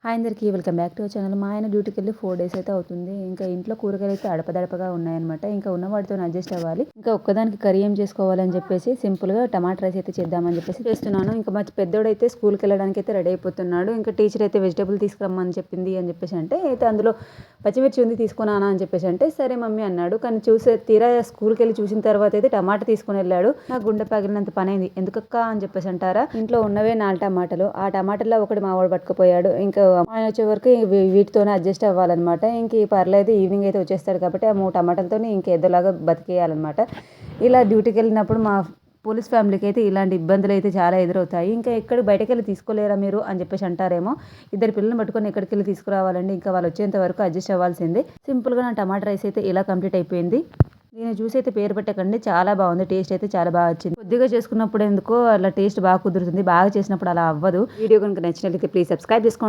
Hi అందరికీ welcome back to our channel. మా ఆయన డ్యూటీకి వెళ్ళి 4 డేస్ అయితే అవుతుంది. ఇంకా ఇంట్లో కూరగాయలు అయితే అడపదడపగా ఉన్నాయన్నమాట. ఇంకా ఉన్న వాటితో అడ్జస్ట్ అవ్వాలి. ఇంకా ఒక్కదానికి కర్రీ ఏం చేసుకోవాలని చెప్పేసి సింపుల్గా టమాటా రైస్ అయితే చేద్దామని చెప్పేసి చేస్తున్నాను. ఇంకా మా పెద్దోడైతే స్కూల్కి వెళ్ళడానికి అయితే రెడీ అయిపోతున్నాడు. ఇంకా టీచర్ అయితే వెజిటేబుల్ తీసుకురమ్మని చెప్పింది అని చెప్పేసి అంటే అయితే అందులో పచ్చిమిర్చి ఉంది తీసుకున్నానా అని చెప్పేసి అంటే సరే మమ్మీ అన్నాడు. కానీ తీరా స్కూల్కి వెళ్ళి చూసిన తర్వాత అయితే టమాటా తీసుకుని వెళ్ళాడు. నా గుండె పగిలినంత పని అయింది. ఎందుకక్క అని చెప్పేసి అంటారా, ఇంట్లో ఉన్నవే 4 టమాటాలు, ఆ టమాటాలో ఒకటి మా వాడు పట్టుకుపోయాడు. ఇంకా ఆయన వచ్చే వరకు వీటితోనే అడ్జస్ట్ అవ్వాలన్నమాట. ఇంక పర్లేదు ఈవినింగ్ అయితే వచ్చేస్తాడు కాబట్టి ఆ 3 టమాటాలతో ఇంకేదోలాగా బతికేయాలన్నమాట. ఇలా డ్యూటీకి వెళ్ళినప్పుడు మా పోలీస్ ఫ్యామిలీకి అయితే ఇలాంటి ఇబ్బందులు అయితే చాలా ఎదురవుతాయి. ఇంకా ఎక్కడ బయటకు వెళ్ళి తీసుకోలేరా మీరు అని చెప్పేసి అంటారేమో. 2 పిల్లల్ని పట్టుకొని ఎక్కడికి వెళ్ళి తీసుకురావాలండి. ఇంకా వాళ్ళు వచ్చేంత వరకు అడ్జస్ట్ అవ్వాల్సిందే. సింపుల్గా నా టమాటా రైస్ అయితే ఇలా కంప్లీట్ అయిపోయింది. నేను చూసి అయితే పేరు పెట్టకండి, చాలా బాగుంది. టేస్ట్ అయితే చాలా బాగా వచ్చింది. కొద్దిగా చేసుకున్నప్పుడు ఎందుకో అలా టేస్ట్ బాగా కుదురుతుంది, బాగా చేసినప్పుడు అలా అవ్వదు. వీడియో కనుక నచ్చినట్లయితే ప్లీజ్ సబ్స్క్రైబ్ చేసుకోండి.